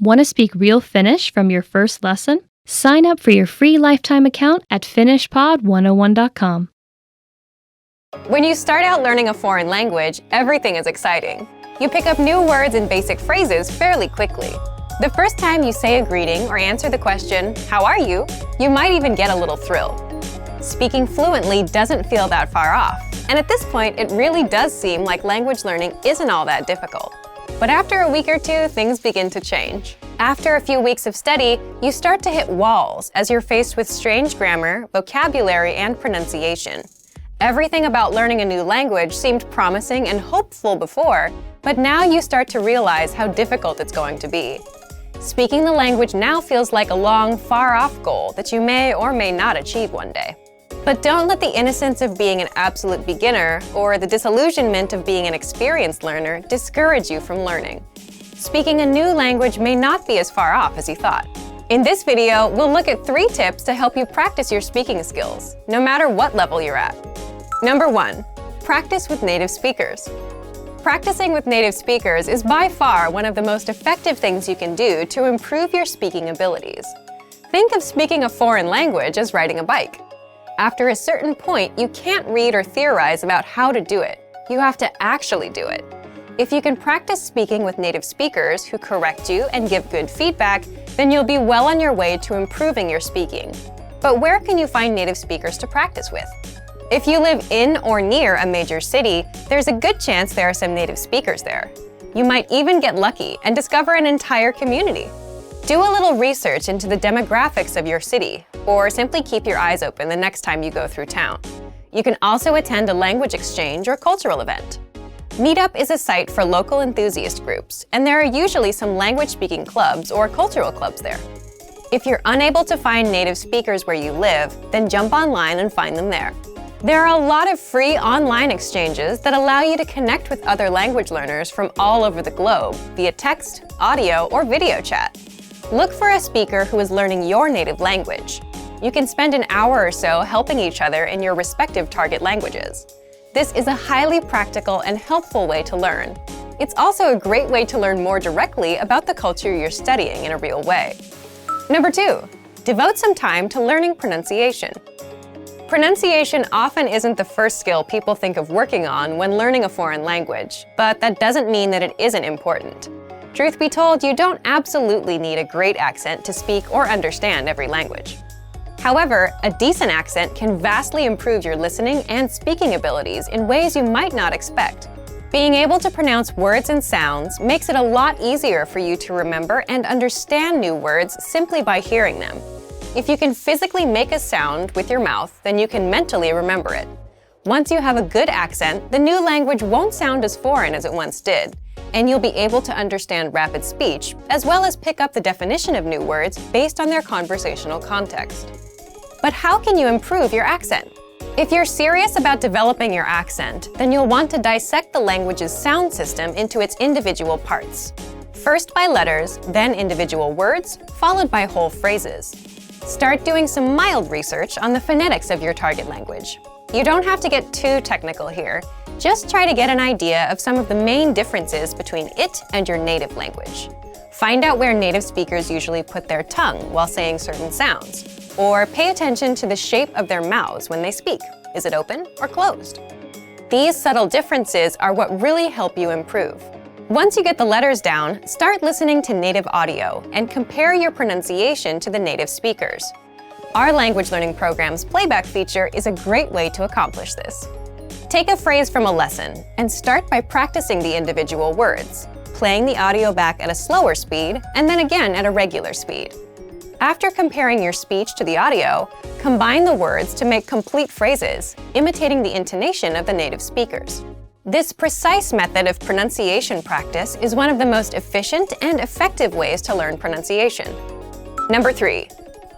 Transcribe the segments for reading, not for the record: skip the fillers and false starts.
Want to speak real Finnish from your first lesson? Sign up for your free lifetime account at finishpod101.com. When you start out learning a foreign language, everything is exciting. You pick up new words and basic phrases fairly quickly. The first time you say a greeting or answer the question, "How are you?" you might even get a little thrill. Speaking fluently doesn't feel that far off, and at this point, it really does seem like language learning isn't all that difficult. But after a week or two, things begin to change. After a few weeks of study, you start to hit walls as you're faced with strange grammar, vocabulary, and pronunciation. Everything about learning a new language seemed promising and hopeful before, but now you start to realize how difficult it's going to be. Speaking the language now feels like a long, far-off goal that you may or may not achieve one day. But don't let the innocence of being an absolute beginner or the disillusionment of being an experienced learner discourage you from learning. Speaking a new language may not be as far off as you thought. In this video, we'll look at 3 tips to help you practice your speaking skills, no matter what level you're at. Number 1, practice with native speakers. Practicing with native speakers is by far one of the most effective things you can do to improve your speaking abilities. Think of speaking a foreign language as riding a bike. After a certain point, you can't read or theorize about how to do it. You have to actually do it. If you can practice speaking with native speakers who correct you and give good feedback, then you'll be well on your way to improving your speaking. But where can you find native speakers to practice with? If you live in or near a major city, there's a good chance there are some native speakers there. You might even get lucky and discover an entire community. Do a little research into the demographics of your city, or simply keep your eyes open the next time you go through town. You can also attend a language exchange or cultural event. Meetup is a site for local enthusiast groups, and there are usually some language-speaking clubs or cultural clubs there. If you're unable to find native speakers where you live, then jump online and find them there. There are a lot of free online exchanges that allow you to connect with other language learners from all over the globe via text, audio, or video chat. Look for a speaker who is learning your native language. You can spend an hour or so helping each other in your respective target languages. This is a highly practical and helpful way to learn. It's also a great way to learn more directly about the culture you're studying in a real way. Number 2, devote some time to learning pronunciation. Pronunciation often isn't the first skill people think of working on when learning a foreign language, but that doesn't mean that it isn't important. Truth be told, you don't absolutely need a great accent to speak or understand every language. However, a decent accent can vastly improve your listening and speaking abilities in ways you might not expect. Being able to pronounce words and sounds makes it a lot easier for you to remember and understand new words simply by hearing them. If you can physically make a sound with your mouth, then you can mentally remember it. Once you have a good accent, the new language won't sound as foreign as it once did, and you'll be able to understand rapid speech, as well as pick up the definition of new words based on their conversational context. But how can you improve your accent? If you're serious about developing your accent, then you'll want to dissect the language's sound system into its individual parts. First by letters, then individual words, followed by whole phrases. Start doing some mild research on the phonetics of your target language. You don't have to get too technical here. Just try to get an idea of some of the main differences between it and your native language. Find out where native speakers usually put their tongue while saying certain sounds, or pay attention to the shape of their mouths when they speak. Is it open or closed? These subtle differences are what really help you improve. Once you get the letters down, start listening to native audio and compare your pronunciation to the native speakers. Our language learning program's playback feature is a great way to accomplish this. Take a phrase from a lesson and start by practicing the individual words, playing the audio back at a slower speed and then again at a regular speed. After comparing your speech to the audio, combine the words to make complete phrases, imitating the intonation of the native speakers. This precise method of pronunciation practice is one of the most efficient and effective ways to learn pronunciation. Number 3,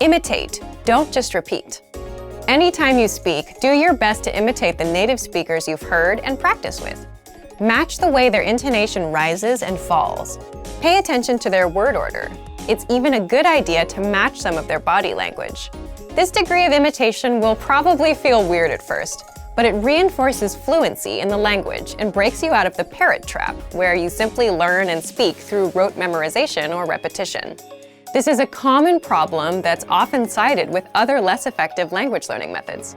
imitate, don't just repeat. Anytime you speak, do your best to imitate the native speakers you've heard and practice with. Match the way their intonation rises and falls. Pay attention to their word order. It's even a good idea to match some of their body language. This degree of imitation will probably feel weird at first, but it reinforces fluency in the language and breaks you out of the parrot trap, where you simply learn and speak through rote memorization or repetition. This is a common problem that's often cited with other less effective language learning methods.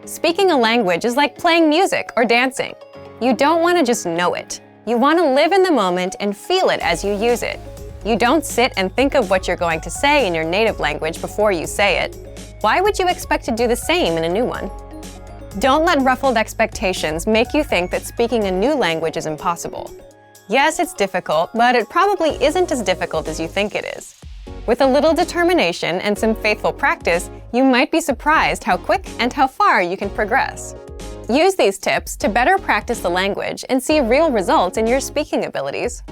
Speaking a language is like playing music or dancing. You don't want to just know it. You want to live in the moment and feel it as you use it. You don't sit and think of what you're going to say in your native language before you say it. Why would you expect to do the same in a new one? Don't let ruffled expectations make you think that speaking a new language is impossible. Yes, it's difficult, but it probably isn't as difficult as you think it is. With a little determination and some faithful practice, you might be surprised how quick and how far you can progress. Use these tips to better practice the language and see real results in your speaking abilities.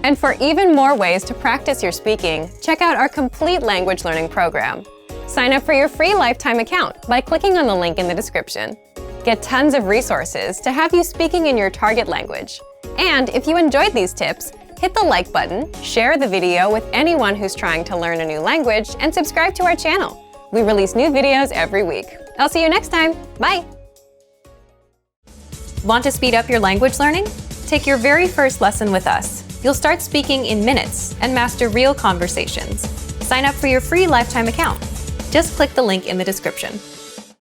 And for even more ways to practice your speaking, check out our complete language learning program. Sign up for your free lifetime account by clicking on the link in the description. Get tons of resources to have you speaking in your target language. And if you enjoyed these tips, hit the like button, share the video with anyone who's trying to learn a new language, and subscribe to our channel. We release new videos every week. I'll see you next time. Bye! Want to speed up your language learning? Take your very first lesson with us. You'll start speaking in minutes and master real conversations. Sign up for your free lifetime account. Just click the link in the description.